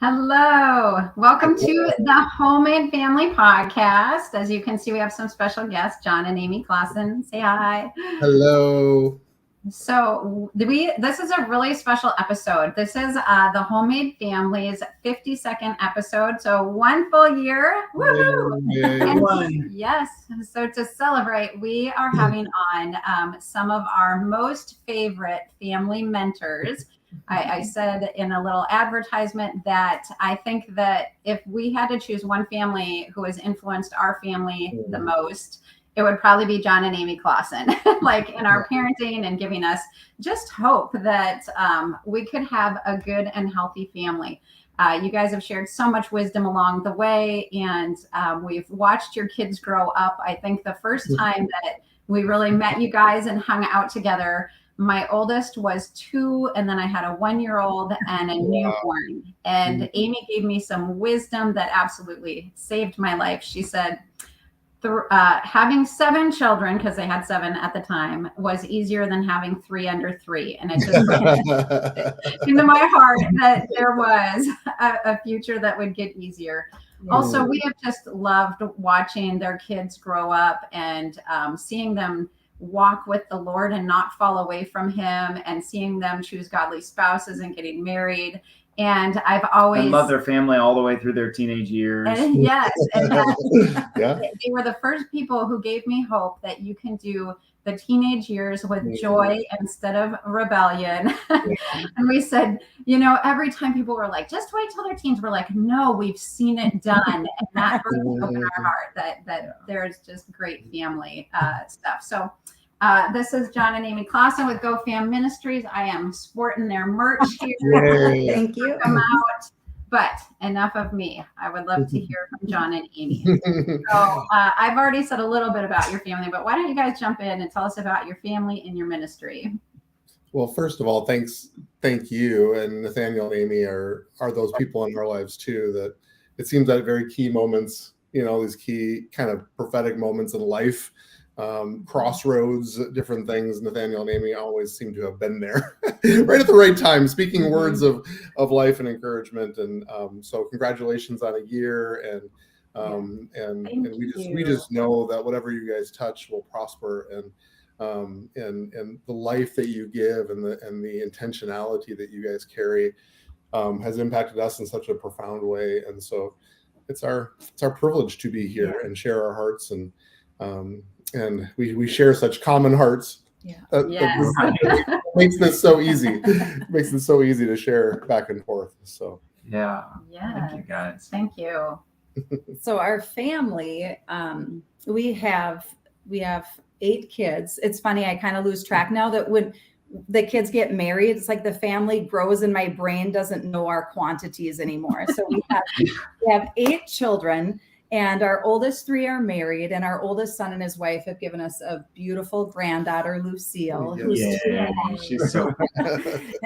Hello. Welcome to the Homemade Family Podcast. As you can see, we have some special guests, Jon and Amy Claussen. Say hi. Hello. So this is a really special episode. This is the Homemade Family's 52nd episode. So one full year. Woohoo! Yes. So to celebrate, we are having on some of our most favorite family mentors. I said in a little advertisement that I think that if we had to choose one family who has influenced our family the most, it would probably be Jon and Amy Claussen, like in our parenting and giving us just hope that we could have a good and healthy family. You guys have shared so much wisdom along the way, and we've watched your kids grow up. I think the first time that we really met you guys and hung out together, my oldest was 2, and then I had a 1-year-old and a newborn. And Amy gave me some wisdom that absolutely saved my life. She said, having 7 children, because they had 7 at the time, was easier than having 3 under 3. And it just into my heart that there was a future that would get easier. Also, we have just loved watching their kids grow up and seeing them walk with the Lord and not fall away from him, and seeing them choose godly spouses and getting married. And I've always love their family all the way through their teenage years. And yes. And they were the first people who gave me hope that you can do the teenage years with joy instead of rebellion. And we said, every time people were like, just wait till they're teens, we're like, no, we've seen it done. And that really opened our heart that there's just great family stuff. So this is Jon and Amy Claussen with GoFam Ministries. I am sporting their merch here. Thank you. Come out. But enough of me. I would love to hear from Jon and Amy. So I've already said a little bit about your family, but why don't you guys jump in and tell us about your family and your ministry? Well, first of all, thank you. And Nathaniel and Amy are those people in our lives too, that it seems at very key moments, these key kind of prophetic moments in life, crossroads, different things. Nathaniel and Amy always seem to have been there right at the right time, speaking words of life and encouragement. And so congratulations on a year. And we just know that whatever you guys touch will prosper, and the life that you give and the intentionality that you guys carry has impacted us in such a profound way. And so it's our privilege to be here and share our hearts, and we share such common hearts. That makes this so easy. Makes it so easy to share back and forth. So yeah. Thank you guys. Thank you. So our family, we have 8 kids. It's funny, I kind of lose track now that when the kids get married, it's like the family grows and my brain doesn't know our quantities anymore. So we have 8 children. And our oldest 3 are married, and our oldest son and his wife have given us a beautiful granddaughter, Lucille. She's so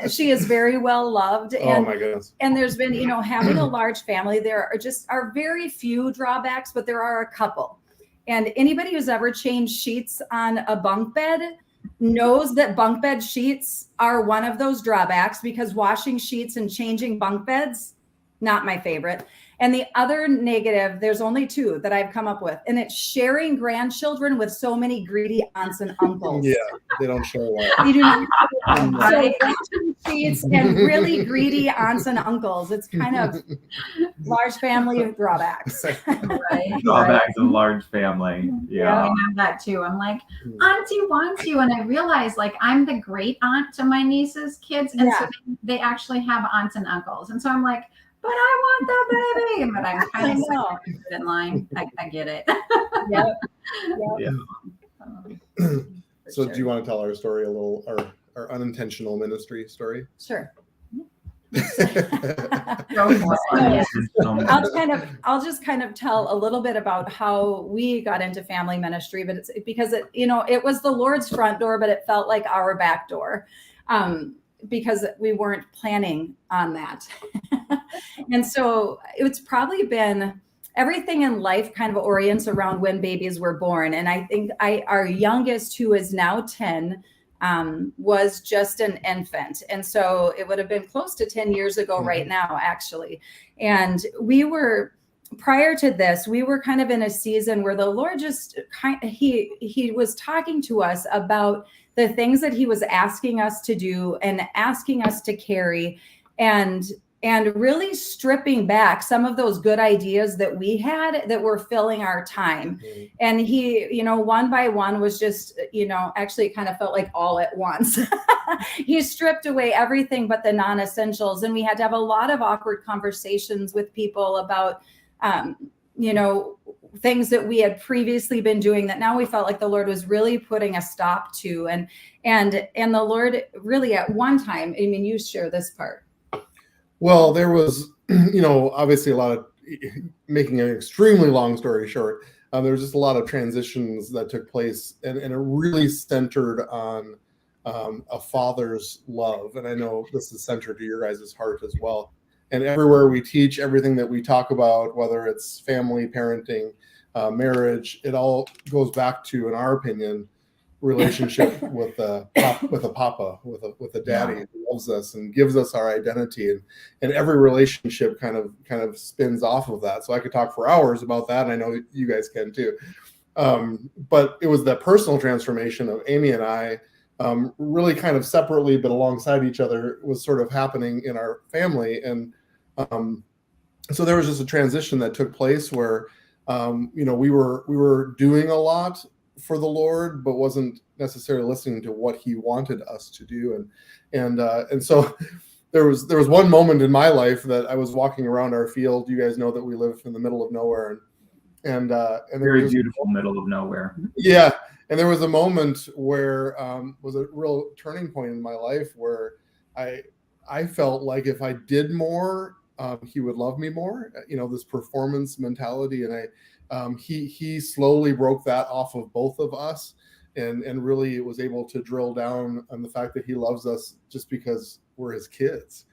she is very well loved. Oh my goodness. And there's been, having a large family, there are very few drawbacks, but there are a couple. And anybody who's ever changed sheets on a bunk bed knows that bunk bed sheets are one of those drawbacks, because washing sheets and changing bunk beds, not my favorite. And the other negative, there's only 2 that I've come up with, and it's sharing grandchildren with so many greedy aunts and uncles. Yeah, they don't share a lot. You do not. So sheets and really greedy aunts and uncles. It's kind of large family of drawbacks. Drawbacks of large family. Yeah. I have that too. I'm like, Auntie wants you. And I realize like I'm the great aunt to my niece's kids. And so they actually have aunts and uncles. And so I'm like, but I want the baby. But I'm kind of in line. I get it. So do you want to tell our story a little, our unintentional ministry story? Sure. I'll just kind of tell a little bit about how we got into family ministry, but it's because it was the Lord's front door, but it felt like our back door. Because we weren't planning on that. And so it's probably been everything in life kind of orients around when babies were born. And I think our youngest, who is now 10, was just an infant. And so it would have been close to 10 years ago right now, actually. And prior to this, we were kind of in a season where the Lord just he was talking to us about the things that he was asking us to do and asking us to carry, and really stripping back some of those good ideas that we had that were filling our time. And he, one by one was just, actually it kind of felt like all at once. He stripped away everything but the non-essentials. And we had to have a lot of awkward conversations with people about, things that we had previously been doing that now we felt like the Lord was really putting a stop to. And the Lord really at one time, I mean, you share this part. Well, there was, obviously a lot of, making an extremely long story short, there was just a lot of transitions that took place, and it really centered on a father's love. And I know this is centered to your guys' heart as well. And everywhere we teach, everything that we talk about, whether it's family, parenting, marriage, it all goes back to, in our opinion, relationship with a papa, with a daddy who loves us and gives us our identity, and every relationship kind of spins off of that. So I could talk for hours about that, and I know you guys can too. But it was that personal transformation of Amy and I, really kind of separately but alongside each other, was sort of happening in our family. And so there was just a transition that took place where we were doing a lot for the Lord, but wasn't necessarily listening to what he wanted us to do. And so there was one moment in my life that I was walking around our field. You guys know that we live in the middle of nowhere, and very beautiful middle of nowhere. Yeah. And there was a moment where was a real turning point in my life where I felt like if I did more, he would love me more, this performance mentality. And he slowly broke that off of both of us, and really was able to drill down on the fact that he loves us just because we're his kids.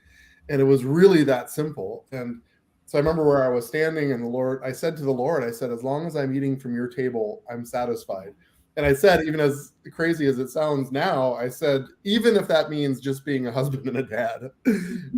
And it was really that simple. And so I remember where I was standing, and I said to the Lord, as long as I'm eating from your table, I'm satisfied. And I said, even as crazy as it sounds now, I said, even if that means just being a husband and a dad,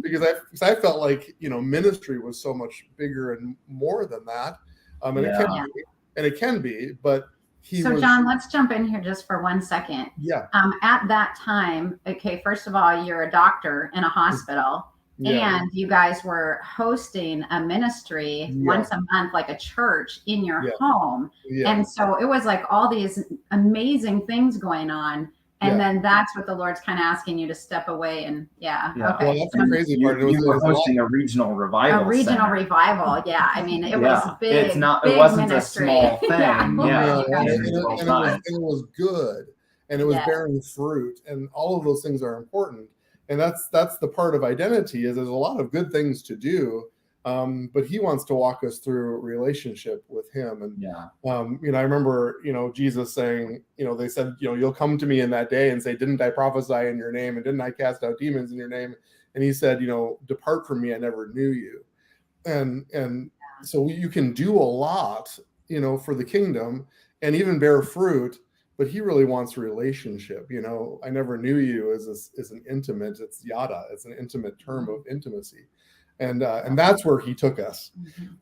because I felt like, ministry was so much bigger and more than that. And it can be, but Jon, let's jump in here just for 1 second. Yeah. At that time, okay, first of all, you're a doctor in a hospital. Yeah. And you guys were hosting a ministry once a month, like a church in your home. Yeah. And so it was like all these amazing things going on. And then that's what the Lord's kind of asking you to step away. And okay. Well, that's the crazy part. You were hosting a regional revival. Revival. Yeah. I mean, it was big. It wasn't ministry. A small thing. And it was good. And it was bearing fruit. And all of those things are important. And that's the part of identity, is there's a lot of good things to do, but he wants to walk us through a relationship with him. And I remember Jesus saying, they said, you'll come to me in that day and say, didn't I prophesy in your name, and didn't I cast out demons in your name? And he said, depart from me, I never knew you. And so you can do a lot for the kingdom and even bear fruit. But he really wants a relationship. I never knew you is an intimate. It's yada. It's an intimate term of intimacy, and that's where he took us.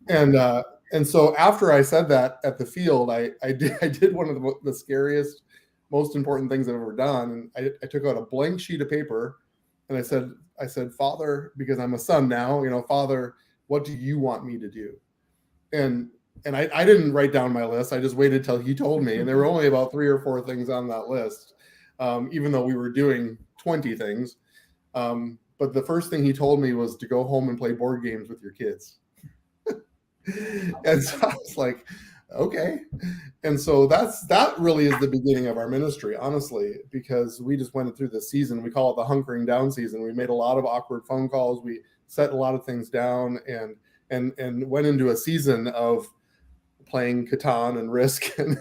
And so after I said that at the field, I did one of the scariest, most important things I've ever done. And I took out a blank sheet of paper, and I said, Father, because I'm a son now. Father, what do you want me to do? And I didn't write down my list. I just waited till he told me. And there were only about 3 or 4 things on that list, even though we were doing 20 things. But the first thing he told me was to go home and play board games with your kids. And so I was like, okay. And so that really is the beginning of our ministry, honestly, because we just went through this season. We call it the hunkering down season. We made a lot of awkward phone calls. We set a lot of things down and went into a season of playing Catan and Risk, and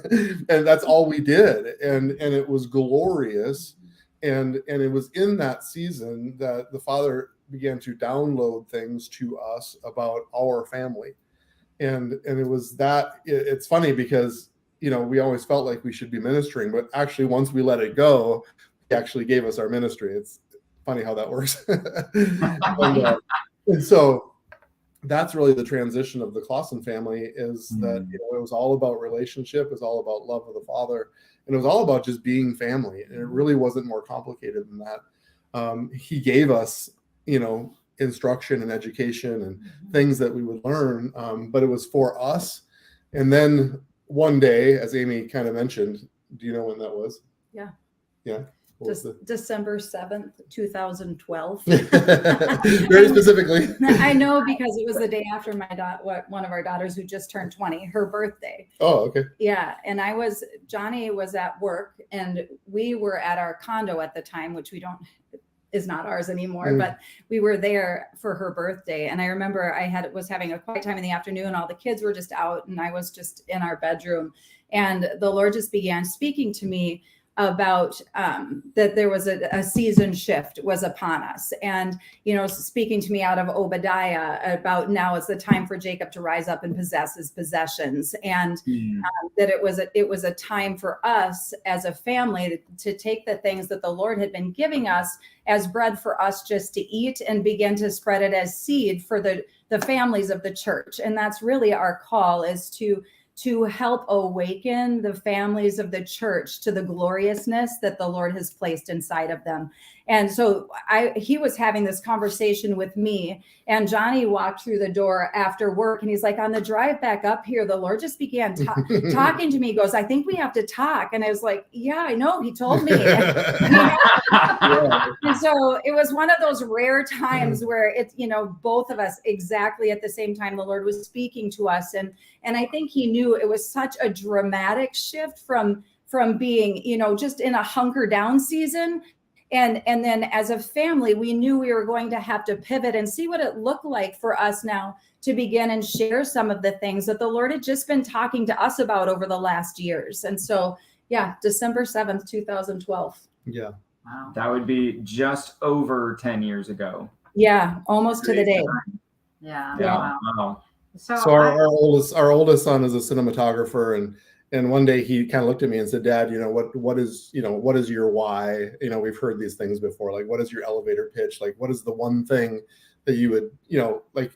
that's all we did, and it was glorious, and it was in that season that the Father began to download things to us about our family, and it was that. It's funny because we always felt like we should be ministering, but actually once we let it go, actually gave us our ministry. It's funny how that works. And so that's really the transition of the Claussen family, is that it was all about relationship, it was all about love of the Father, and it was all about just being family. And it really wasn't more complicated than that. He gave us, instruction and education and things that we would learn, but it was for us. And then one day, as Amy kind of mentioned, do you know when that was? Yeah. December December 7th, 2012. Very specifically. I know, because it was the day after one of our daughters, who just turned 20, her birthday. Oh, okay. Yeah. And Johnny was at work, and we were at our condo at the time, which is not ours anymore, but we were there for her birthday. And I remember was having a quiet time in the afternoon. All the kids were just out, and I was just in our bedroom, and the Lord just began speaking to me about that there was a season shift was upon us, and speaking to me out of Obadiah about now is the time for Jacob to rise up and possess his possessions, and that it was a time for us as a family to take the things that the Lord had been giving us as bread for us just to eat, and begin to spread it as seed for the families of the church. And that's really our call, is to help awaken the families of the church to the gloriousness that the Lord has placed inside of them. And so he was having this conversation with me, and Johnny walked through the door after work, and he's like, on the drive back up here, the Lord just began talking to me. He goes, I think we have to talk. And I was like, yeah, I know. He told me. And so it was one of those rare times where it's, both of us exactly at the same time, the Lord was speaking to us. And I think he knew it was such a dramatic shift from being, just in a hunker down season. And then as a family, we knew we were going to have to pivot and see what it looked like for us now to begin and share some of the things that the Lord had just been talking to us about over the last years. And so, yeah, December 7th, 2012. Yeah. Wow. That would be just over 10 years ago. Yeah, almost to the day. Yeah. Wow. So our oldest son is a cinematographer, and one day he kind of looked at me and said, Dad, what is your why? We've heard these things before. Like, what is your elevator pitch? Like, what is the one thing that you would,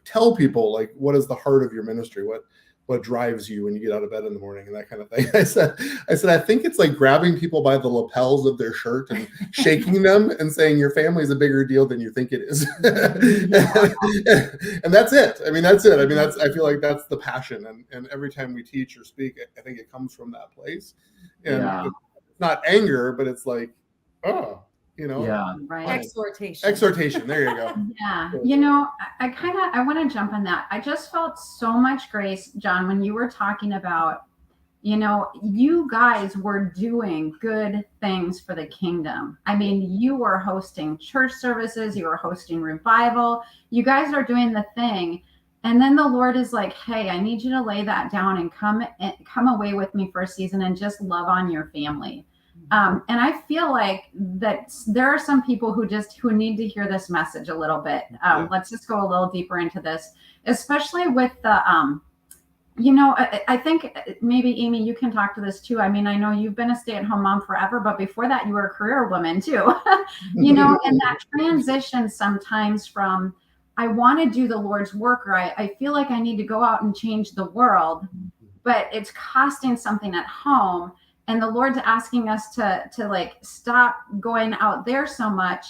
tell people, like, what is the heart of your ministry? What drives you when you get out of bed in the morning, and that kind of thing. I said, I think it's like grabbing people by the lapels of their shirt and shaking them and saying, your family is a bigger deal than you think it is. And that's it. That's it. I feel like that's the passion. And every time we teach or speak, I think it comes from that place. And it's not anger, but it's like, right. Exhortation. There you go. Yeah. I want to jump on that. I just felt so much grace, Jon, when you were talking about, you guys were doing good things for the kingdom. You were hosting church services, you were hosting revival, you guys are doing the thing. And then the Lord is like, hey, I need you to lay that down and come away with me for a season and just love on your family. And I feel like that there are some people who need to hear this message a little bit. Let's just go a little deeper into this, especially with the, I think maybe Amy, you can talk to this too. I know you've been a stay-at-home mom forever, but before that you were a career woman too, and that transition sometimes from, I want to do the Lord's work, or I feel like I need to go out and change the world, but it's costing something at home. And the Lord's asking us to like stop going out there so much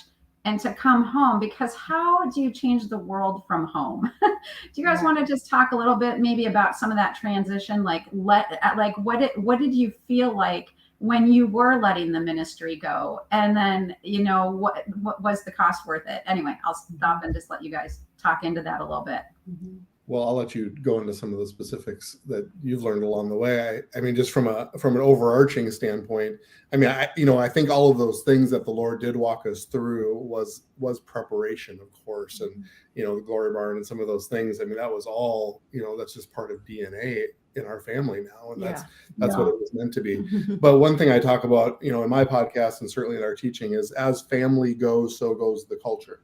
and to come home, because how do you change the world from home? Do you guys want to just talk a little bit maybe about some of that transition? Like what did you feel like when you were letting the ministry go? And then, what was the cost worth it? Anyway, I'll stop and just let you guys talk into that a little bit. Mm-hmm. Well, I'll let you go into some of the specifics that you've learned along the way. Just from an overarching standpoint, I think all of those things that the Lord did walk us through was preparation, of course, and the glory barn and some of those things. That was all that's just part of DNA in our family now, and that's what it was meant to be. But one thing I talk about, in my podcast and certainly in our teaching is, as family goes, so goes the culture.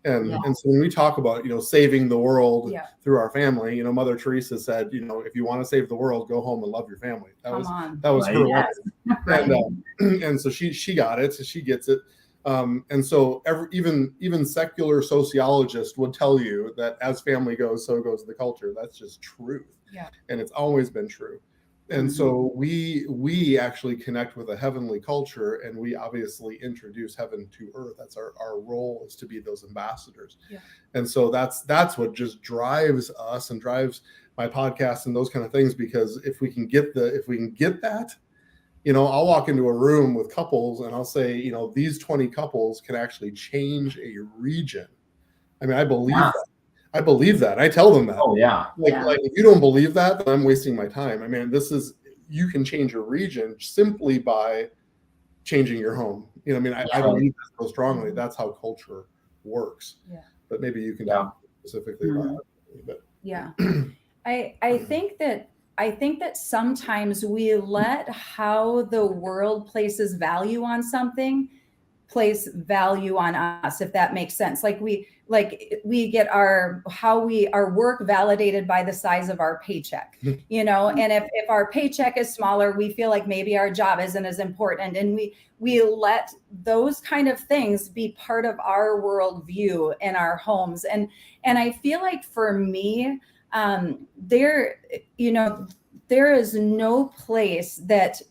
And Yeah. and so when we talk about, saving the world Yeah. through our family, Mother Teresa said, if you want to save the world, go home and love your family. That was her Right. line. And so she got it, so she gets it. And so even secular sociologists would tell you that as family goes, so goes the culture. That's just truth. Yeah. And it's always been true. And so we actually connect with a heavenly culture, and we obviously introduce heaven to earth. That's our role, is to be those ambassadors. Yeah. And so that's what just drives us and drives my podcast and those kind of things, because if we can get that, I'll walk into a room with couples and I'll say, these 20 couples can actually change a region. I mean, I believe that. I believe that. I tell them that. Oh yeah. Like if you don't believe that, then I'm wasting my time. I mean, you can change a region simply by changing your home. I believe that so strongly. That's how culture works. Yeah. But maybe you can talk specifically about it. Yeah. I think that sometimes we let how the world places value on something place value on us, if that makes sense. Like we get our work validated by the size of our paycheck, and if our paycheck is smaller, we feel like maybe our job isn't as important, and we let those kind of things be part of our worldview in our homes. And I feel like for me, there is no place that,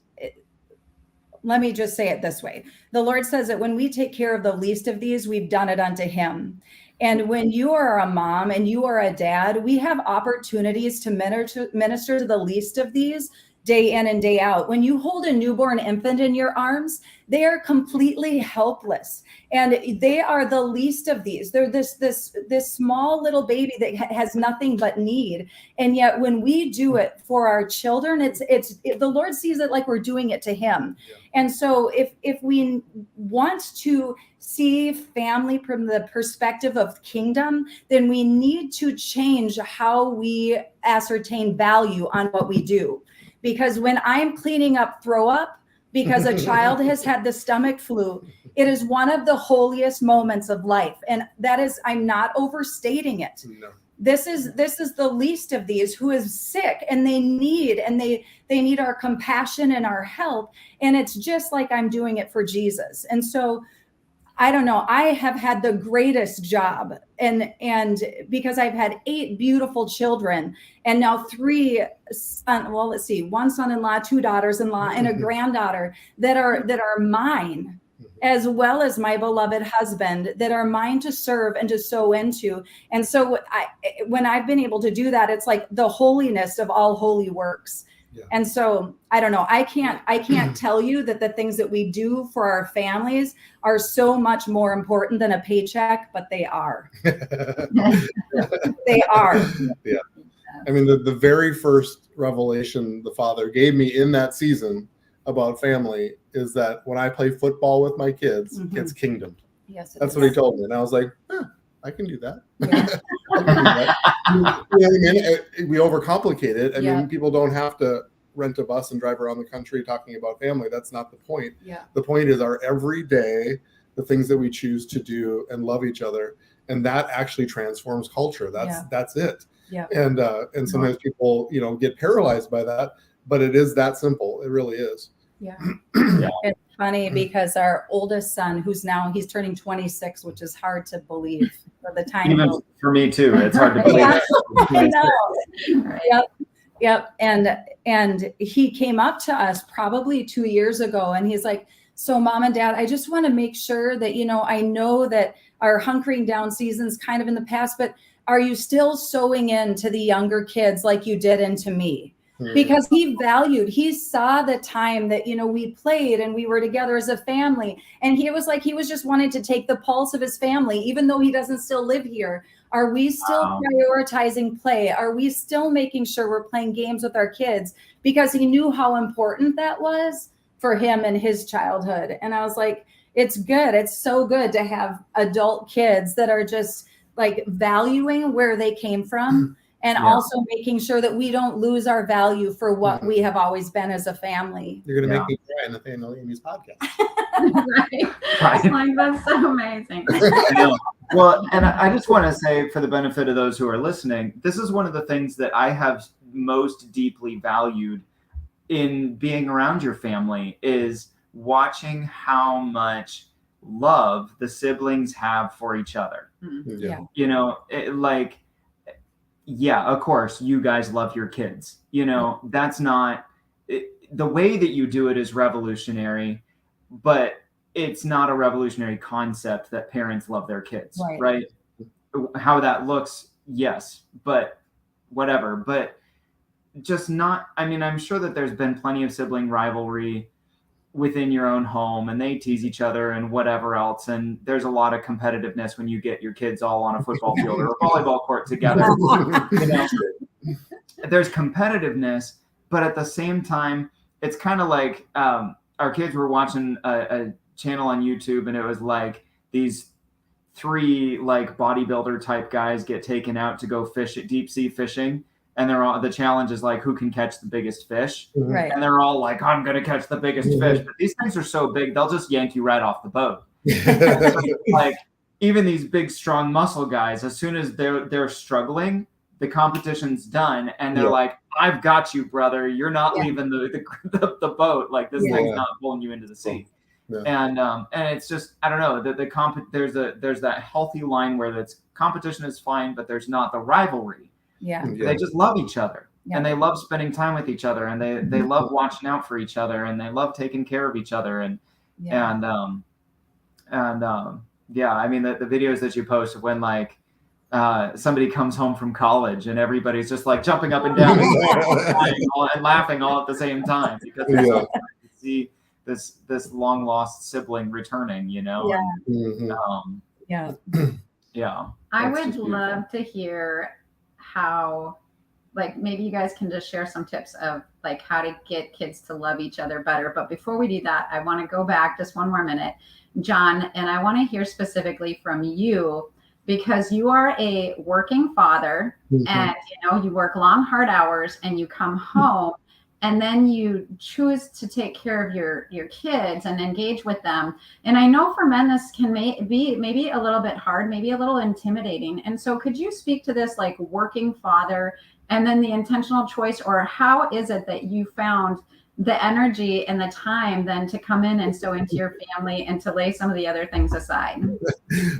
let me just say it this way. The Lord says that when we take care of the least of these, we've done it unto him. And when you are a mom and you are a dad, we have opportunities to minister to the least of these day in and day out. When you hold a newborn infant in your arms, they are completely helpless, and they are the least of these. They're this small little baby that has nothing but need. And yet when we do it for our children, the Lord sees it like we're doing it to him. Yeah. And so if we want to see family from the perspective of kingdom, then we need to change how we ascertain value on what we do. Because when I'm cleaning up throw up because a child has had the stomach flu, it is one of the holiest moments of life. And that is, I'm not overstating it. No. This is the least of these who is sick, and they need our compassion and our help. And it's just like I'm doing it for Jesus. And so I don't know, I have had the greatest job, and because I've had 8 beautiful children, and now 3 one son-in-law, 2 daughters-in-law, and a granddaughter that are mine, as well as my beloved husband, that are mine to serve and to sow into. And so when I've been able to do that, it's like the holiness of all holy works. Yeah. And so I don't know, I can't tell you that the things that we do for our families are so much more important than a paycheck, but they are. They are. Yeah. I mean, the very first revelation the Father gave me in that season about family is that when I play football with my kids, it's kingdom. Yes, that's what he told me. And I was like, I can do that. Yeah. I can do that. I mean, we overcomplicate it. I mean, people don't have to rent a bus and drive around the country talking about family. That's not the point. Yeah. The point is our everyday, the things that we choose to do and love each other. And that actually transforms culture. That's it. Yeah. And sometimes people, get paralyzed by that, but it is that simple. It really is. Yeah. It's funny because our oldest son, he's turning 26, which is hard to believe for the time. Even for me too. It's hard to believe. I know. Yep. And he came up to us probably 2 years ago, and he's like, so Mom and Dad, I just want to make sure that, I know that our hunkering down season's kind of in the past, but are you still sowing into the younger kids like you did into me? Because he saw the time that, we played and we were together as a family. And he was just wanting to take the pulse of his family, even though he doesn't still live here. Are we still prioritizing play? Are we still making sure we're playing games with our kids? Because he knew how important that was for him and his childhood. And I was like, it's good. It's so good to have adult kids that are just like valuing where they came from and also making sure that we don't lose our value for what we have always been as a family. You're going to make me cry in Nathaniel and Amy's podcast. Right. Like, that's so amazing. Well, and I just want to say, for the benefit of those who are listening, this is one of the things that I have most deeply valued in being around your family, is watching how much love the siblings have for each other. Yeah. You know, of course, you guys love your kids. You know, that's not the way that you do it is revolutionary, but it's not a revolutionary concept that parents love their kids, right? How that looks, yes, but whatever. But just not, I mean, I'm sure that there's been plenty of sibling rivalry within your own home, and they tease each other and whatever else. And there's a lot of competitiveness when you get your kids all on a football field or a volleyball court together. You know, there's competitiveness, but at the same time, it's kind of like our kids were watching a channel on YouTube, and it was like these 3 like bodybuilder type guys get taken out to go fish at deep sea fishing. And the challenge is like, who can catch the biggest fish? Right. And they're all like, I'm going to catch the biggest fish. But these things are so big, they'll just yank you right off the boat. Like, even these big, strong muscle guys, as soon as they're struggling, the competition's done. And they're like, I've got you, brother. You're not leaving the boat. Like, this thing's not pulling you into the sea. And it's just, I don't know, there's that healthy line where that's competition is fine, but there's not the rivalry. They just love each other, and they love spending time with each other, and they love watching out for each other, and they love taking care of each other, and I mean, the videos that you post when like somebody comes home from college and everybody's just like jumping up and down and laughing all at the same time, because it's so nice to see this long lost sibling returning, you know. I would love to hear how, like, maybe you guys can just share some tips of like how to get kids to love each other better. But before we do that, I want to go back just one more minute, Jon, and I want to hear specifically from you, because you are a working father, and you know, you work long, hard hours, and you come home, and then you choose to take care of your kids and engage with them. And I know for men, this can be maybe a little bit hard, maybe a little intimidating. And so could you speak to this, like, working father, and then the intentional choice, or how is it that you found the energy and the time then to come in and sow into your family and to lay some of the other things aside?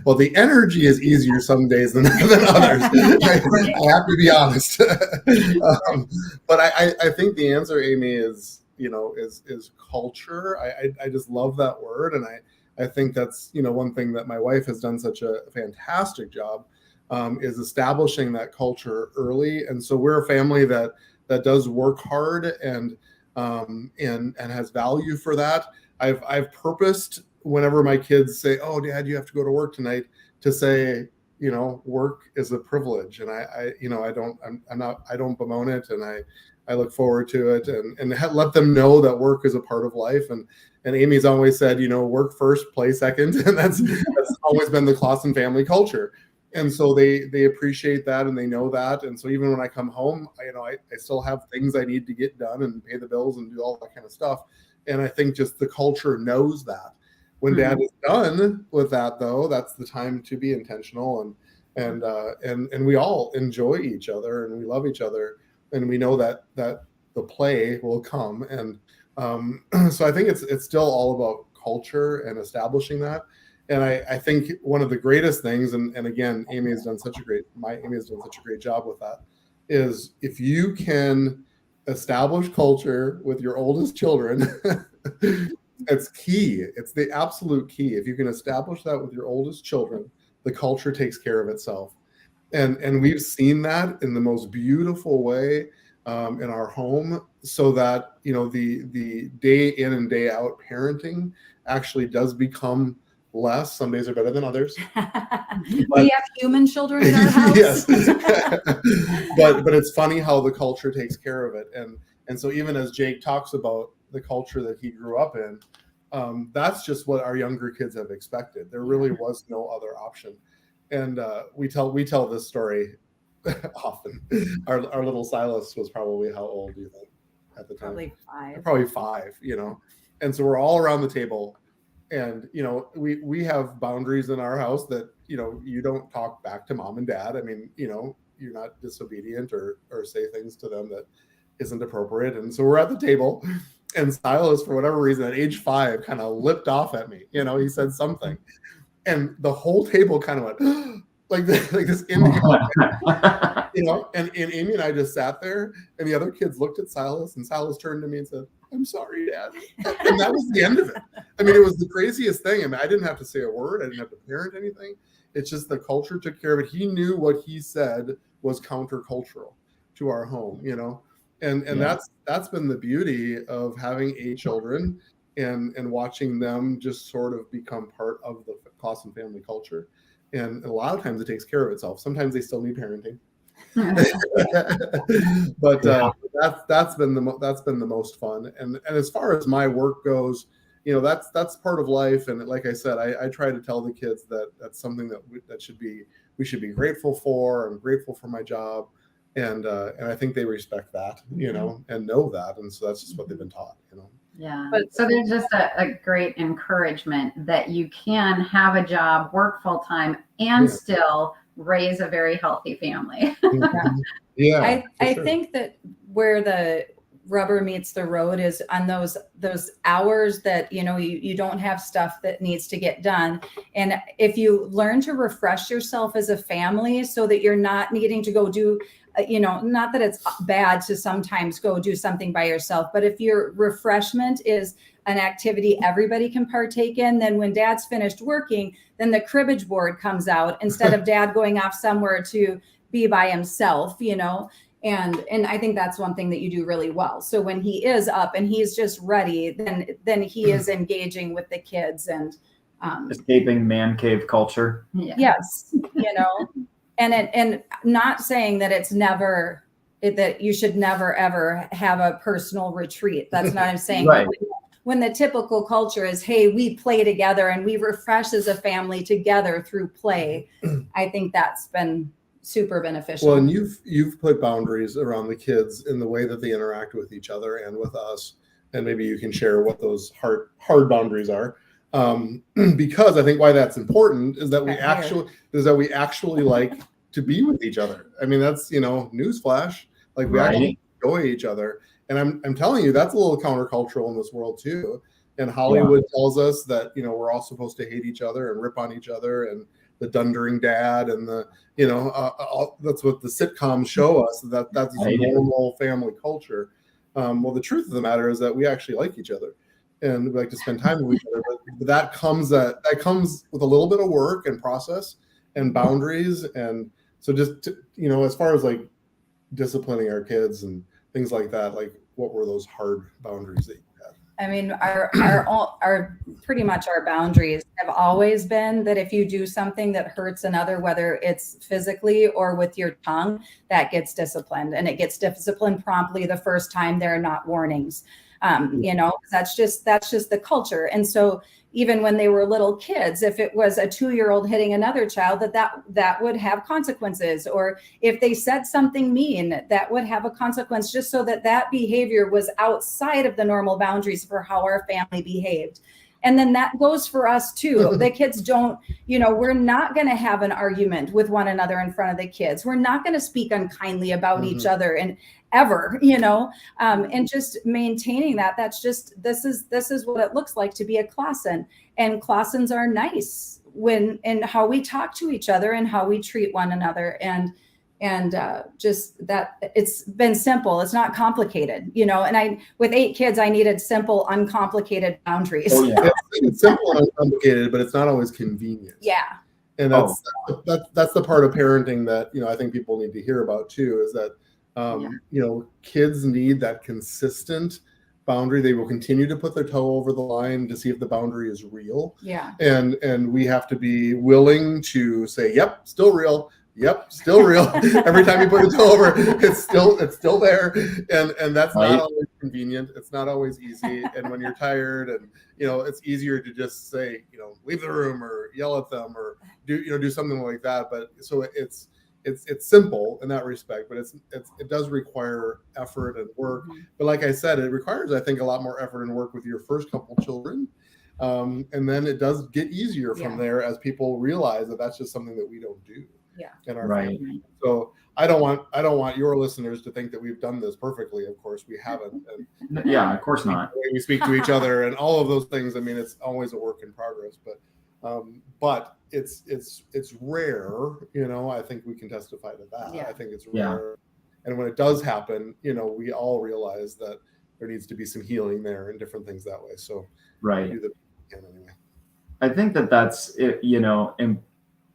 Well, the energy is easier some days than others. I have to be honest. But I think the answer, Amy, is, you know, is culture. I just love that word. And I think that's, you know, one thing that my wife has done such a fantastic job is establishing that culture early. And so we're a family that does work hard and has value for that. I've purposed, whenever my kids say, "Oh, Dad, you have to go to work tonight," to say, you know, work is a privilege, and I don't bemoan it, and I look forward to it, and let them know that work is a part of life. And Amy's always said, you know, work first, play second, and that's always been the Claussen family culture. And so they appreciate that, and they know that. And so even when I come home, I still have things I need to get done and pay the bills and do all that kind of stuff. And I think just the culture knows that. When Dad is done with that, though, that's the time to be intentional, and we all enjoy each other, and we love each other, and we know that the play will come. And so I think it's still all about culture and establishing that. And I think one of the greatest things, and again, Amy has done such a great job with that, is if you can establish culture with your oldest children, it's key. It's the absolute key. If you can establish that with your oldest children, the culture takes care of itself. And we've seen that in the most beautiful way in our home, so that, you know, the day in and day out parenting actually does become less. Some days are better than others. We have human children in our house. Yes. but it's funny how the culture takes care of it. And so even as Jake talks about the culture that he grew up in, that's just what our younger kids have expected. There really was no other option. And we tell this story often. Our little Silas was probably, how old do you think at the time? Probably 5. Probably 5, and so we're all around the table, and we have boundaries in our house that you don't talk back to mom and dad. I mean, you're not disobedient or say things to them that isn't appropriate. And so we're at the table, and Silas, for whatever reason, at age 5, kind of lipped off at me. He said something, and the whole table kind of went like this and Amy and I just sat there, and the other kids looked at Silas, and Silas turned to me and said, "I'm sorry, Dad." And that was the end of it. I mean, it was the craziest thing. I mean, I didn't have to say a word. I didn't have to parent anything. It's just the culture took care of it. He knew what he said was countercultural to our home, and that's been the beauty of having 8 children and watching them just sort of become part of the Claussen family culture. And a lot of times it takes care of itself. Sometimes they still need parenting, but that's been the most fun. And as far as my work goes, that's part of life. And like I said, I try to tell the kids that that's something that we should be grateful for. I'm grateful for my job, and I think they respect that, and know that, and so that's just what they've been taught, Yeah. So there's just a great encouragement that you can have a job, work full time, and still raise a very healthy family. Yeah. I think that where the rubber meets the road is on those hours that you don't have stuff that needs to get done. And if you learn to refresh yourself as a family so that you're not needing to go do not that it's bad to sometimes go do something by yourself, but if your refreshment is an activity everybody can partake in, then when dad's finished working, then the cribbage board comes out instead of dad going off somewhere to be by himself, and I think that's one thing that you do really well. So when he is up and he's just ready, then he is engaging with the kids and escaping man cave culture. Yes, and not saying that it's never that you should never ever have a personal retreat. That's not what I'm saying. Right. When the typical culture is, hey, we play together and we refresh as a family together through play, I think that's been super beneficial. Well, and you've put boundaries around the kids in the way that they interact with each other and with us, and maybe you can share what those hard boundaries are. Because I think why that's important is that we actually like to be with each other. I mean, that's newsflash. Like we actually enjoy each other, and I'm telling you, that's a little countercultural in this world too. And Hollywood tells us that we're all supposed to hate each other and rip on each other, and the dundering dad, and the that's what the sitcoms show us. That's a normal family culture. Well, the truth of the matter is that we actually like each other, and we like to spend time with each other. But that comes with a little bit of work and process and boundaries. And so just as far as like disciplining our kids and things like that, like what were those hard boundaries that you had? I mean, our pretty much our boundaries have always been that if you do something that hurts another, whether it's physically or with your tongue, that gets disciplined, and it gets disciplined promptly the first time. There are not warnings. That's just the culture. And so even when they were little kids, if it was a 2-year-old hitting another child, that would have consequences. Or if they said something mean, that would have a consequence, just so that behavior was outside of the normal boundaries for how our family behaved. And then that goes for us too. The kids don't, we're not going to have an argument with one another in front of the kids. We're not going to speak unkindly about each other and ever, and just maintaining that. That's just, this is what it looks like to be a Claussen. And Claussens are nice and how we talk to each other and how we treat one another. And just that it's been simple. It's not complicated, and with 8 kids, I needed simple, uncomplicated boundaries. Oh, yeah. It's simple and uncomplicated, but it's not always convenient. Yeah. And that's the part of parenting that, I think people need to hear about too, is that, kids need that consistent boundary. They will continue to put their toe over the line to see if the boundary is real. Yeah. And we have to be willing to say, yep, still real. Yep, still real. Every time you put a toe over, it's still there, and that's not always convenient. It's not always easy, and when you're tired, and it's easier to just say, leave the room or yell at them or do something like that. But so it's simple in that respect, but it does require effort and work. But like I said, it requires, I think, a lot more effort and work with your first couple children. And then it does get easier from there as people realize that that's just something that we don't do in our family. So I don't want your listeners to think that we've done this perfectly. Of course, we haven't. And of course not. we speak to each other and all of those things. I mean, it's always a work in progress, but it's rare. I think we can testify to that. I think it's rare. And when it does happen, we all realize that there needs to be some healing there and different things that way. So do the anyway. I think that's it.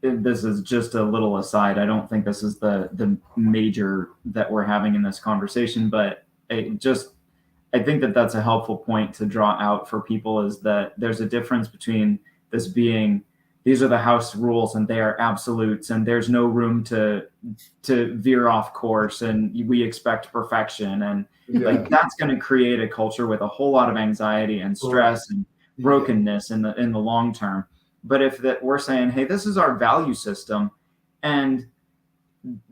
This is just a little aside. I don't think this is the major that we're having in this conversation, but I think that's a helpful point to draw out for people, is that there's a difference between this being, these are the house rules and they are absolutes and there's no room to veer off course and we expect perfection. And like that's going to create a culture with a whole lot of anxiety and stress and brokenness in the long term. But if we're saying, hey, this is our value system and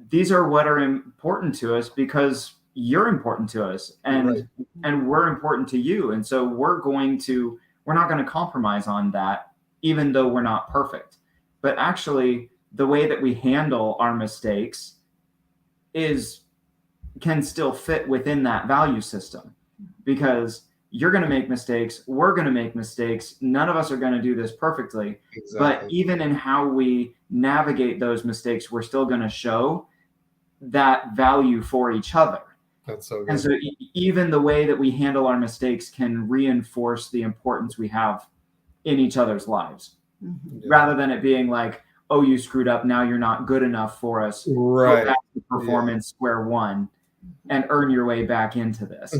these are what are important to us because you're important to us and we're important to you. And so we're not going to compromise on that, even though we're not perfect. But actually the way that we handle our mistakes can still fit within that value system, because you're going to make mistakes. We're going to make mistakes. None of us are going to do this perfectly. Exactly. But even in how we navigate those mistakes, we're still going to show that value for each other. That's so good. And so even the way that we handle our mistakes can reinforce the importance we have in each other's lives, rather than it being like, oh, you screwed up. Now you're not good enough for us. Right. Go back to performance square one and earn your way back into this.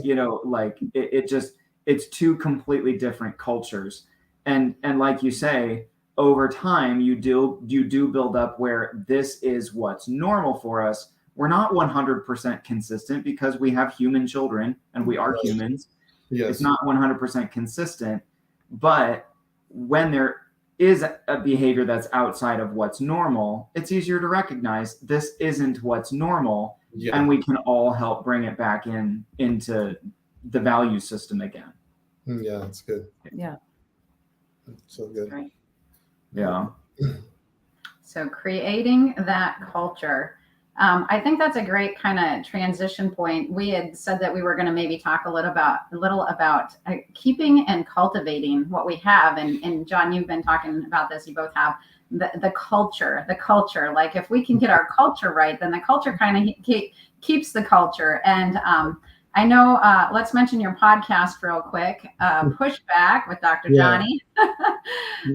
Like it's two completely different cultures. And like you say, over time, you do build up where this is what's normal for us. We're not 100% consistent because we have human children and we are humans. Yes. It's not 100% consistent, but when there is a behavior that's outside of what's normal, it's easier to recognize this isn't what's normal. And we can all help bring it back into the value system again. Yeah, that's good. Yeah. That's so good. Right. Yeah. So creating that culture. I think that's a great kind of transition point. We had said that we were going to maybe talk a little about keeping and cultivating what we have. And Jon, you've been talking about this. You both have the culture. Like if we can get our culture right, then the culture kind of keeps the culture. And I know, let's mention your podcast real quick, PushBack with Dr. Johnny.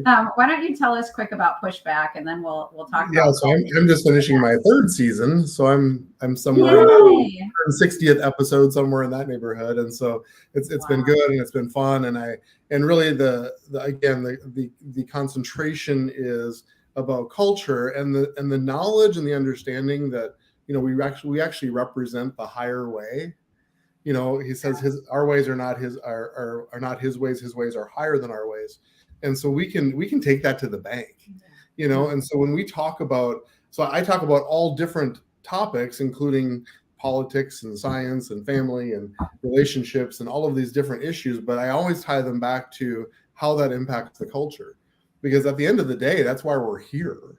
Why don't you tell us quick about PushBack, and then we'll talk about. Yeah, so I'm just finishing my third season, so I'm somewhere in the 60th episode, somewhere in that neighborhood, and so it's been good and it's been fun, and really the concentration is about culture and the knowledge and the understanding that we actually represent the higher way. He says our ways are not his ways. His ways are higher than our ways. And so we can take that to the bank, And so when we talk about, I talk about all different topics, including politics and science and family and relationships and all of these different issues, but I always tie them back to how that impacts the culture, because at the end of the day, that's why we're here.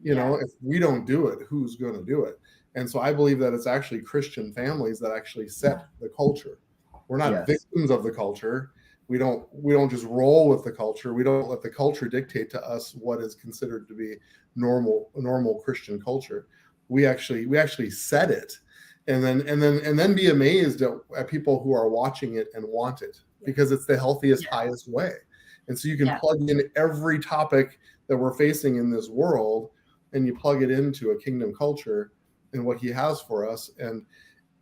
If we don't do it, who's going to do it? And so I believe that it's actually Christian families that actually set the culture. We're not victims of the culture. We don't just roll with the culture. We don't let the culture dictate to us what is considered to be normal Christian culture. We actually set it, and then be amazed at people who are watching it and want it, because it's the healthiest, highest way. And so you can plug in every topic that we're facing in this world, and you plug it into a kingdom culture and what he has for us. And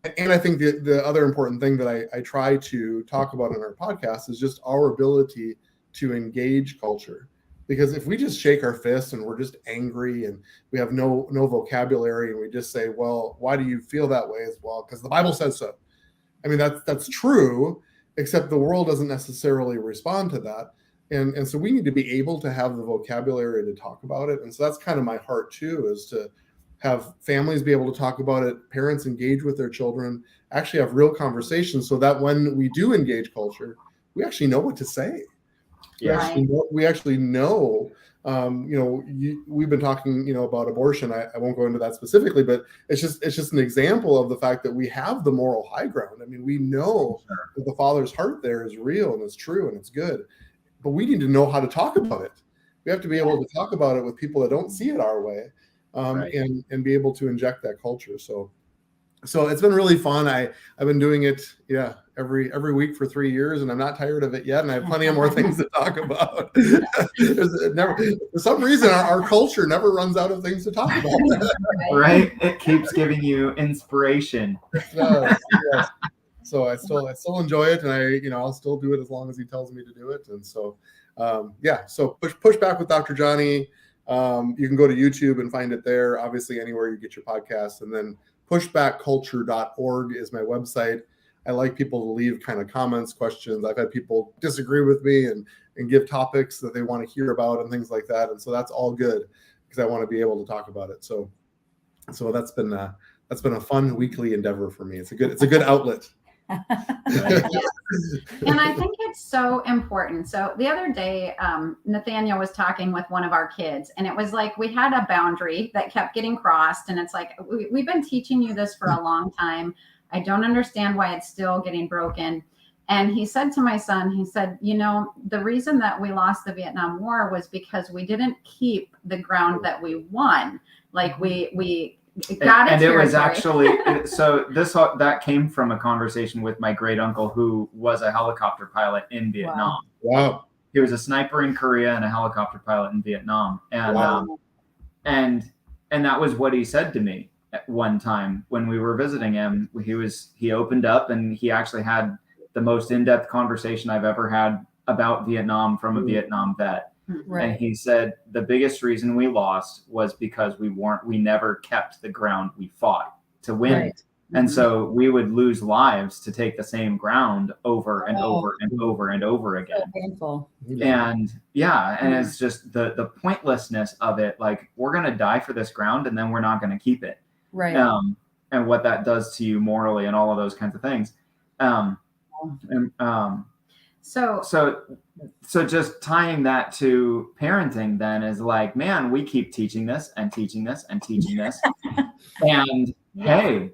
I think the other important thing that I try to talk about in our podcast is just our ability to engage culture. Because if we just shake our fists and we're just angry and we have no vocabulary and we just say, well, why do you feel that way? As well, because the Bible says so. I mean, that's true, except the world doesn't necessarily respond to that. And so we need to be able to have the vocabulary to talk about it. And so that's kind of my heart too, is have families be able to talk about it, parents engage with their children, actually have real conversations, so that when we do engage culture, we actually know what to say. Yeah. We actually know, we've been talking, about abortion. I won't go into that specifically, but it's just an example of the fact that we have the moral high ground. I mean, we know that the Father's heart there is real and it's true and it's good, but we need to know how to talk about it. We have to be able to talk about it with people that don't see it our way, and be able to inject that culture. So it's been really fun. I've been doing it, every week for 3 years, and I'm not tired of it yet. And I have plenty of more things to talk about. For some reason, our culture never runs out of things to talk about. Right? It keeps giving you inspiration. Yes. So I still enjoy it, and I'll still do it as long as he tells me to do it. And so, So PushBack with Dr. Johnny. You can go to YouTube and find it there. Obviously, anywhere you get your podcasts, and then pushbackculture.org is my website. I like people to leave kind of comments, questions. I've had people disagree with me and give topics that they want to hear about and things like that. And so that's all good because I want to be able to talk about it. So that's been a fun weekly endeavor for me. It's a good outlet. And I think it's so important. So the other day, Nathaniel was talking with one of our kids, and it was like we had a boundary that kept getting crossed. And it's like, we've been teaching you this for a long time. I don't understand why it's still getting broken. And he said to my son, he said, the reason that we lost the Vietnam War was because we didn't keep the ground that we won. Like we got it. And it was actually, that came from a conversation with my great uncle, who was a helicopter pilot in Vietnam. Wow. He was a sniper in Korea and a helicopter pilot in Vietnam. And, and that was what he said to me at one time when we were visiting him. He opened up, and he actually had the most in-depth conversation I've ever had about Vietnam from a Vietnam vet. Right. And he said the biggest reason we lost was because we never kept the ground we fought to win. Right. And so we would lose lives to take the same ground over and over and over and over again. So painful. And it's just the pointlessness of it. Like, we're going to die for this ground, and then we're not going to keep it. Right. And what that does to you morally and all of those kinds of things. So just tying that to parenting then is like, man, we keep teaching this and teaching this and teaching this. And hey,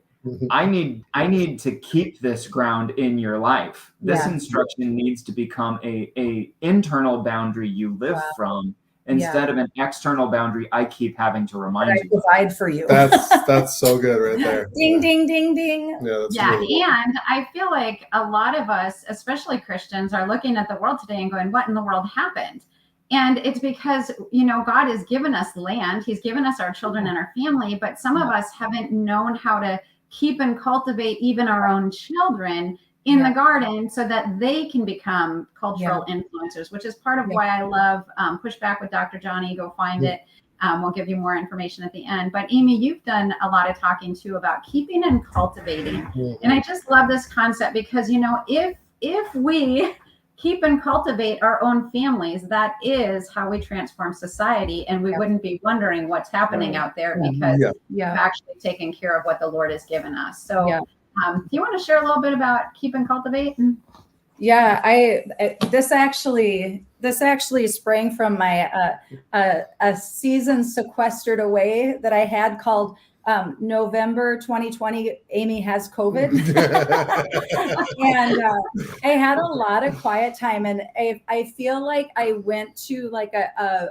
I need to keep this ground in your life. This instruction needs to become a internal boundary you live from, instead of an external boundary I keep having to remind you. I provide for you. That's so good right there. Ding, ding, ding, ding. And I feel like a lot of us, especially Christians, are looking at the world today and going, what in the world happened? And it's because, God has given us land. He's given us our children and our family, but some of us haven't known how to keep and cultivate even our own children in the garden so that they can become cultural influencers, which is part of why I love PushBack with Dr. Johnny. Go find it. We'll give you more information at the end. But Amy, you've done a lot of talking too about keeping and cultivating. And I just love this concept because, if we keep and cultivate our own families, that is how we transform society. And we wouldn't be wondering what's happening out there because we've actually taken care of what the Lord has given us. So do you want to share a little bit about keep and cultivate? Yeah, this actually sprang from my a season sequestered away that I had called November 2020. Amy has COVID, and I had a lot of quiet time, and I feel like I went to like a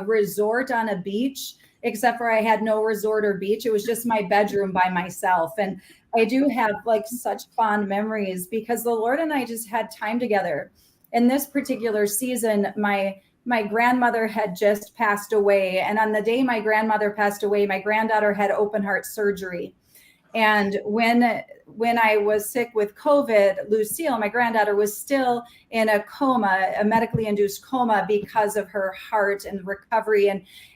resort on a beach, except for I had no resort or beach. It was just my bedroom by myself, and I do have like such fond memories because the Lord and I just had time together. In this particular season, my grandmother had just passed away. And on the day my grandmother passed away, my granddaughter had open heart surgery. And when I was sick with COVID, Lucille, my granddaughter, was still in a coma, a medically induced coma because of her heart and recovery.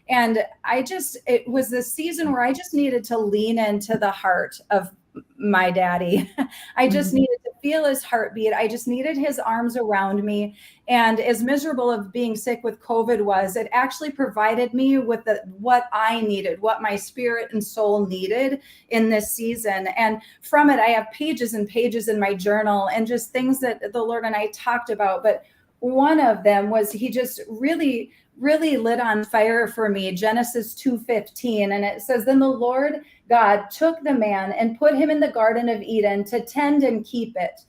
And it was this season where I just needed to lean into the heart of my daddy. I just needed to feel his heartbeat. I just needed his arms around me. And as miserable of being sick with COVID was, it actually provided me with what I needed, what my spirit and soul needed in this season. And from it, I have pages and pages in my journal and just things that the Lord and I talked about. But one of them was he just really lit on fire for me, Genesis 2:15. And it says, then the Lord God took the man and put him in the Garden of Eden to tend and keep it.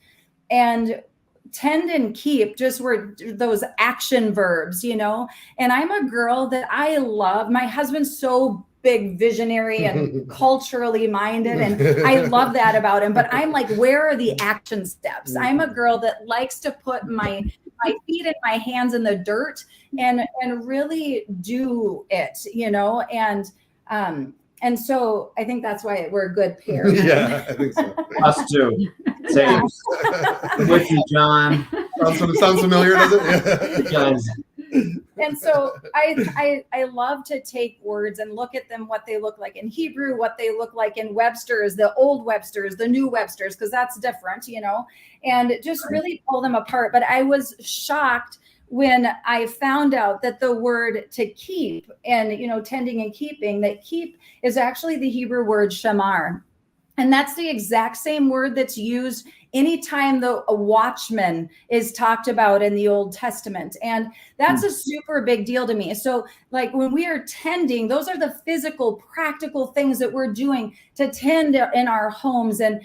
And tend and keep just were those action verbs, you know? And I'm a girl that I love. My husband's so big visionary and culturally minded, and I love that about him. But I'm like, where are the action steps? I'm a girl that likes to put my feet and my hands in the dirt and really do it, you know? And so I think that's why we're a good pair. Yeah, I think so. Us too. Same. With you, John. Sounds familiar, does it? It does. And so I love to take words and look at them, what they look like in Hebrew, what they look like in Webster's, the old Webster's, the new Webster's, because that's different, you know, and just really pull them apart. But I was shocked when I found out that the word to keep and, you know, tending and keeping, that keep is actually the Hebrew word shamar. And that's the exact same word that's used anytime a watchman is talked about in the Old Testament. And that's a super big deal to me. So like when we are tending, those are the physical, practical things that we're doing to tend in our homes and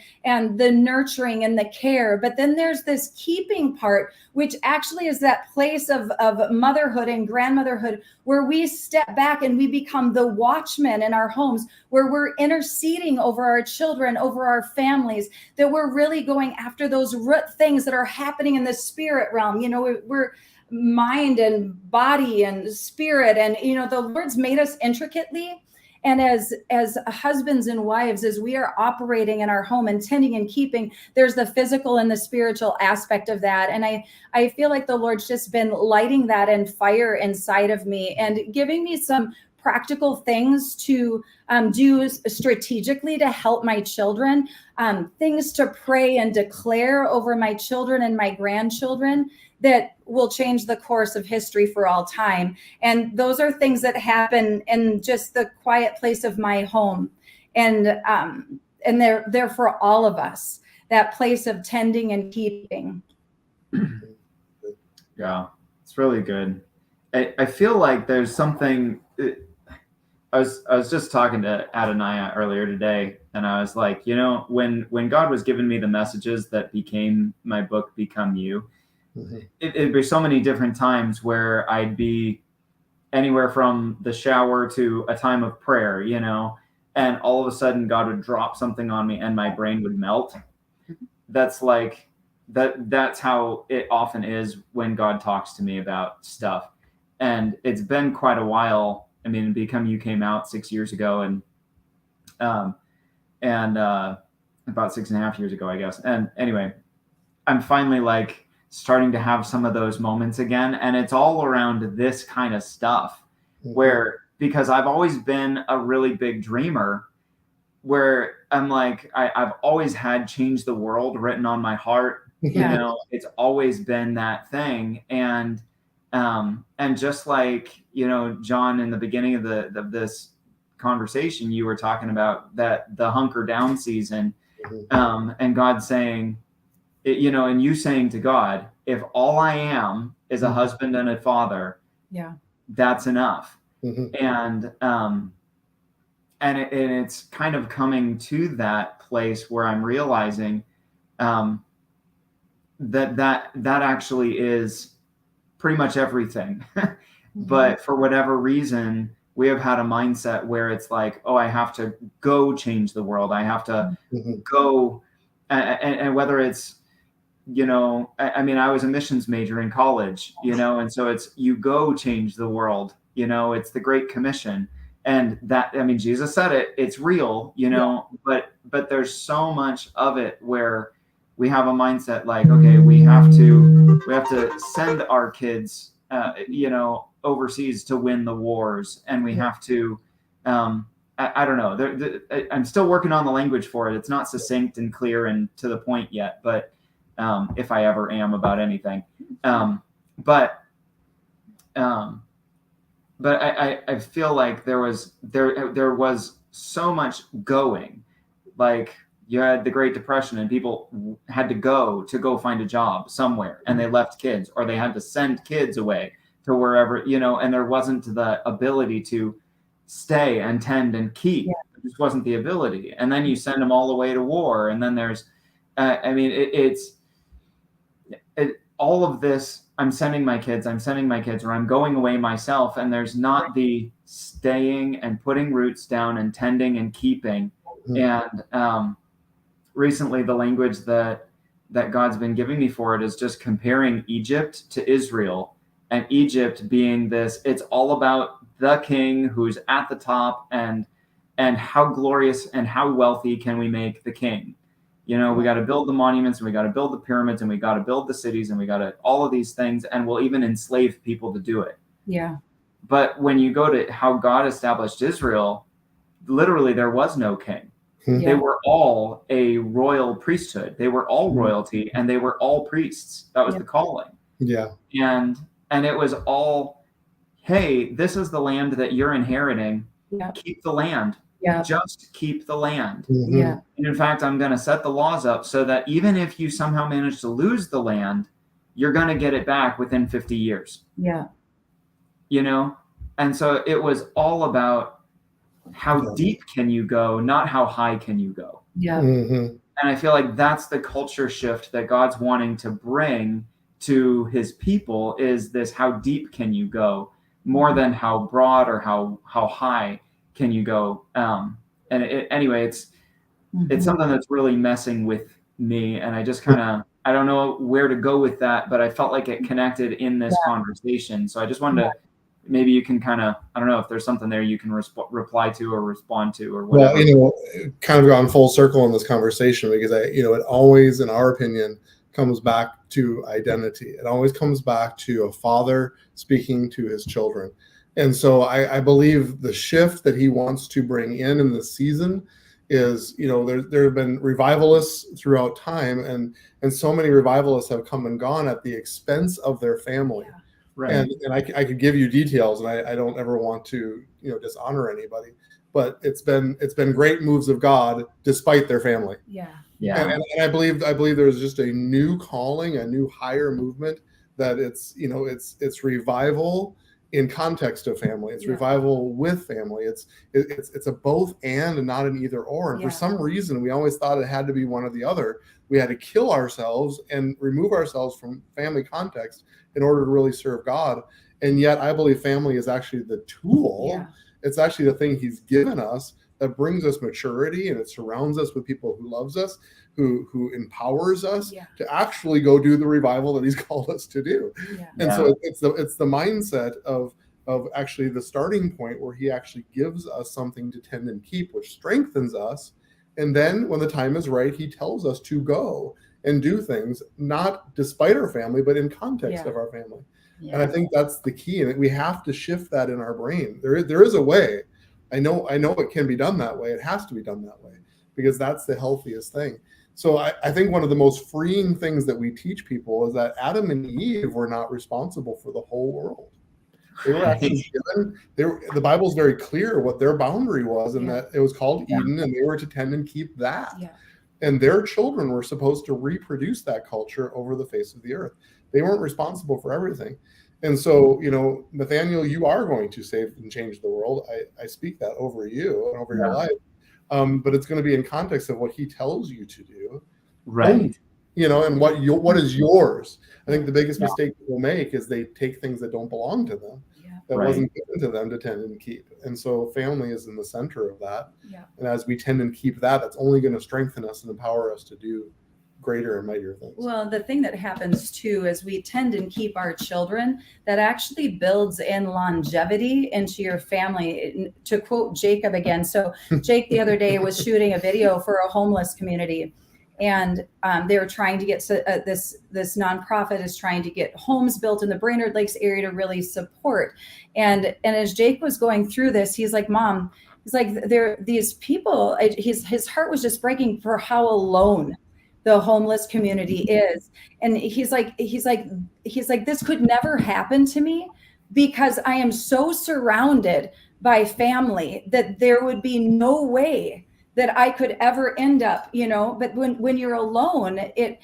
the nurturing and the care. But then there's this keeping part, which actually is that place of motherhood and grandmotherhood where we step back and we become the watchmen in our homes, where we're interceding over our children, over our families, that we're really going after those root things that are happening in the spirit realm. You know, we're mind and body and spirit, and you know, the Lord's made us intricately. And as husbands and wives, as we are operating in our home and tending and keeping, there's the physical and the spiritual aspect of that. And I feel like the Lord's just been lighting that in fire inside of me and giving me some practical things to do strategically to help my children, things to pray and declare over my children and my grandchildren that will change the course of history for all time. And those are things that happen in just the quiet place of my home. And they're for all of us, that place of tending and keeping. Yeah, it's really good. I feel like there's something. I was just talking to Adonaiah earlier today, and I was like, you know, when God was giving me the messages that became my book, Become You, it'd be so many different times where I'd be anywhere from the shower to a time of prayer, you know, and all of a sudden God would drop something on me and my brain would melt. That's like that's how it often is when God talks to me about stuff. And it's been quite a while. I mean, Become You came out 6 years ago, and about 6.5 years ago, I guess. And anyway, I'm finally like starting to have some of those moments again. And it's all around this kind of stuff where, because I've always been a really big dreamer, where I'm like, I've always had change the world written on my heart. You know, it's always been that thing. And just like, you know, John, in the beginning of this conversation, you were talking about that the hunker down season, and God saying, you know, and you saying to God, if all I am is a husband and a father, that's enough. And it's kind of coming to that place where I'm realizing that actually is pretty much everything. But for whatever reason, we have had a mindset where it's like, oh, I have to go change the world. I have to go. And whether it's, you know, I mean, I was a missions major in college, you know, and so it's, you go change the world, you know, it's the Great Commission. And that, I mean, Jesus said it, it's real, you know, but there's so much of it where we have a mindset like, okay, we have to send our kids, you know, overseas to win the wars. And we have to, I don't know. I'm still working on the language for it. It's not succinct and clear and to the point yet, but if I ever am about anything. But I feel like there was so much going. Like, you had the Great Depression and people had to go find a job somewhere, and they left kids, or they had to send kids away to wherever, and there wasn't the ability to stay and tend and keep. Yeah. There just wasn't the ability. And then you send them all the way to war. And then there's, all of this, I'm sending my kids, or I'm going away myself. And there's not the staying and putting roots down and tending and keeping. And recently, the language that God's been giving me for it is just comparing Egypt to Israel, and Egypt being this, it's all about the king who's at the top, and how glorious and how wealthy can we make the king? We got to build the monuments, and we got to build the pyramids, and we got to build the cities, and we got to all of these things, and we'll even enslave people to do it. Yeah. But when you go to how God established Israel, literally there was no king. They were all a royal priesthood. They were all royalty, and they were all priests. That was the calling. Yeah. And it was all, hey, this is the land that you're inheriting. Yeah. Keep the land. Yeah. Just keep the land. Yeah. And in fact, I'm going to set the laws up so that even if you somehow manage to lose the land, you're going to get it back within 50 years. Yeah. And so it was all about how deep can you go, not how high can you go. Yeah. And I feel like that's the culture shift that God's wanting to bring to his people, is this, how deep can you go, more than how broad or how high can you go. Anyway, it's something that's really messing with me, and I just kind of, I don't know where to go with that, but I felt like it connected in this conversation. So I just wanted to, maybe you can kind of, I don't know if there's something there you can reply to or respond to or whatever. Well, kind of gone full circle in this conversation, because it always, in our opinion, comes back to identity. It always comes back to a father speaking to his children. And so I believe the shift that he wants to bring in this season is, there have been revivalists throughout time, and so many revivalists have come and gone at the expense of their family. Yeah. Right. And I could give you details, and I don't ever want to dishonor anybody, but it's been great moves of God despite their family. Yeah. Yeah. And I believe there's just a new calling, a new higher movement, that it's revival in context of family. It's revival with family. It's a both and not an either or. And for some reason, we always thought it had to be one or the other. We had to kill ourselves and remove ourselves from family context in order to really serve God. And yet I believe family is actually the tool. Yeah. It's actually the thing he's given us that brings us maturity, and it surrounds us with people who loves us, who empowers us to actually go do the revival that he's called us to do. Yeah. And so it's the mindset of actually the starting point where he actually gives us something to tend and keep, which strengthens us. And then when the time is right, he tells us to go and do things, not despite our family, but in context of our family. Yeah. And I think that's the key. And we have to shift that in our brain. There is a way. I know it can be done that way. It has to be done that way, because that's the healthiest thing. So I think one of the most freeing things that we teach people is that Adam and Eve were not responsible for the whole world. They were actually given, the Bible's very clear what their boundary was, and that it was called Eden, and they were to tend and keep that. Yeah. And their children were supposed to reproduce that culture over the face of the earth. They weren't responsible for everything. And so, Nathaniel, you are going to save and change the world. I speak that over you and over your life. But it's going to be in context of what he tells you to do. Right. And what is yours. I think the biggest mistake people make is they take things that don't belong to them, that wasn't given to them to tend and keep. And so family is in the center of that. Yeah. And as we tend and keep that, that's only going to strengthen us and empower us to do greater and mightier things. Well, the thing that happens too is we tend and keep our children, that actually builds in longevity into your family. To quote Jacob again. So Jake the other day was shooting a video for a homeless community, and they were trying to get this nonprofit is trying to get homes built in the Brainerd Lakes area to really support. And as Jake was going through this, he's like, Mom, he's like, these people, his heart was just breaking for how alone the homeless community is. And he's like, this could never happen to me because I am so surrounded by family that there would be no way that I could ever end up, but when you're alone, it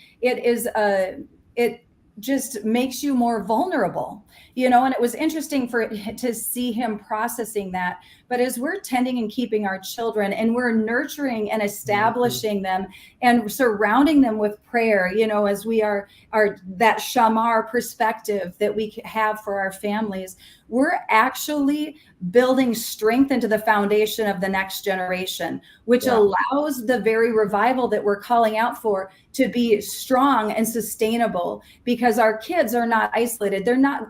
just makes you more vulnerable, and it was interesting to see him processing that. But as we're tending and keeping our children, and we're nurturing and establishing them and surrounding them with prayer, as we are that shamar perspective that we have for our families, we're actually building strength into the foundation of the next generation, which allows the very revival that we're calling out for to be strong and sustainable, because our kids are not isolated. They're not,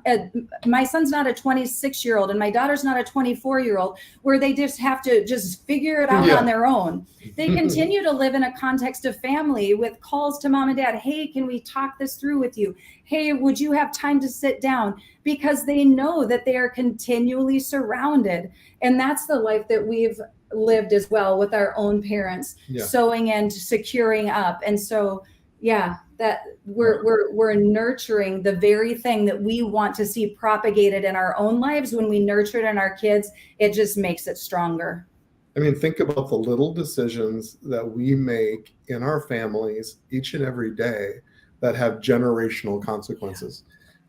my son's not a 26-year-old and my daughter's not a 24-year-old where they just have to just figure it out on their own. They continue to live in a context of family with calls to mom and dad. Hey, can we talk this through with you? Hey, would you have time to sit down? Because they know that they are continually surrounded. And that's the life that we've lived as well with our own parents, sewing and securing up. And so, that we're nurturing the very thing that we want to see propagated in our own lives. When we nurture it in our kids, it just makes it stronger. I mean, think about the little decisions that we make in our families each and every day that have generational consequences.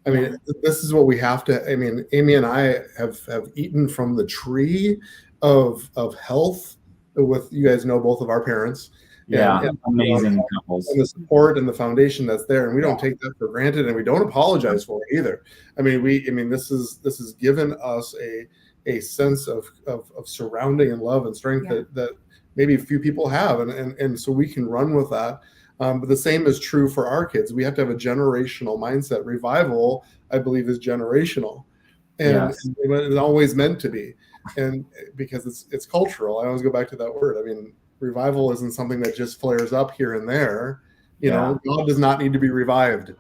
I mean, this is what we have to, Amy and I have eaten from the tree of health with, you guys know both of our parents. And amazing couples. And the support and the foundation that's there. And we don't take that for granted, and we don't apologize for it either. This has given us a sense of surrounding and love and strength that maybe a few people have. And so we can run with that. But the same is true for our kids. We have to have a generational mindset. Revival, I believe, is generational. And it's always meant to be. And because it's cultural. I always go back to that word. Revival isn't something that just flares up here and there. God does not need to be revived.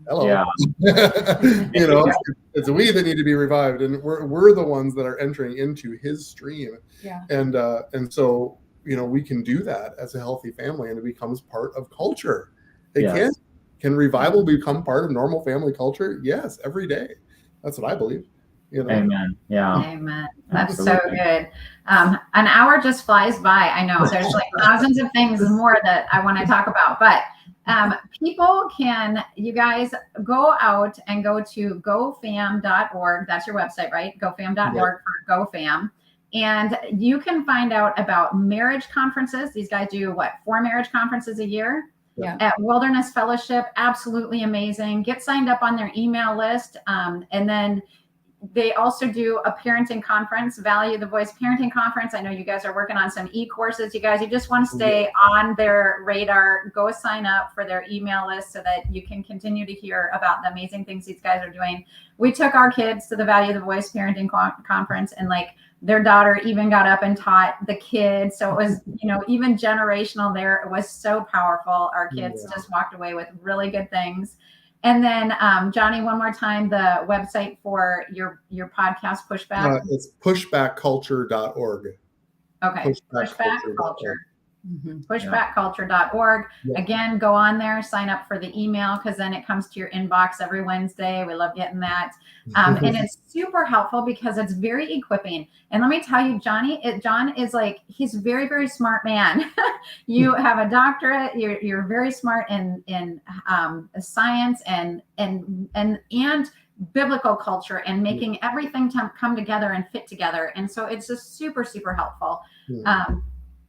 Hello. It's we that need to be revived, and we're the ones that are entering into his stream. And so we can do that as a healthy family, and it becomes part of culture. Can revival become part of normal family culture? Yes, every day. That's what I believe. Amen. Amen. That's so good. An hour just flies by. I know there's like thousands of things more that I want to talk about, but people you guys go out and go to GoFam.org. That's your website, right? GoFam.org for GoFam. And you can find out about marriage conferences. These guys do 4 marriage conferences a year? At Wilderness Fellowship. Absolutely amazing. Get signed up on their email list. And then they also do a parenting conference, Value the Voice Parenting Conference. I know you guys are working on some e-courses. You just want to stay on their radar. Go sign up for their email list so that you can continue to hear about the amazing things these guys are doing. We took our kids to the Value the Voice Parenting Conference, and their daughter even got up and taught the kids. So it was, even generational there. It was so powerful. Our kids just walked away with really good things. And then, Johnny, one more time, the website for your podcast, Pushback. It's pushbackculture.org. Okay, Pushback Culture. Pushbackculture.org. Again, go on there, sign up for the email, because then it comes to your inbox every Wednesday. We love getting that. And it's super helpful because it's very equipping. And let me tell you, Jon is he's a very, very smart man. You have a doctorate. You're very smart in science and biblical culture and making everything come together and fit together. And so it's just super, super helpful.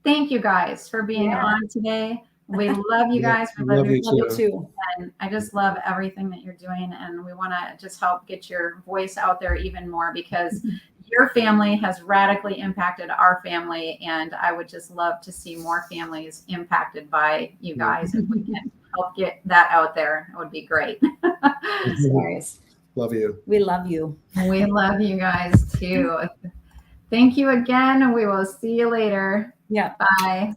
Thank you guys for being on today. We love you guys. We love you too. And I just love everything that you're doing. And we want to just help get your voice out there even more, because your family has radically impacted our family. And I would just love to see more families impacted by you guys. If we can help get that out there, it would be great. Love you. We love you. We love you guys too. Thank you again. We will see you later. Yeah. Bye.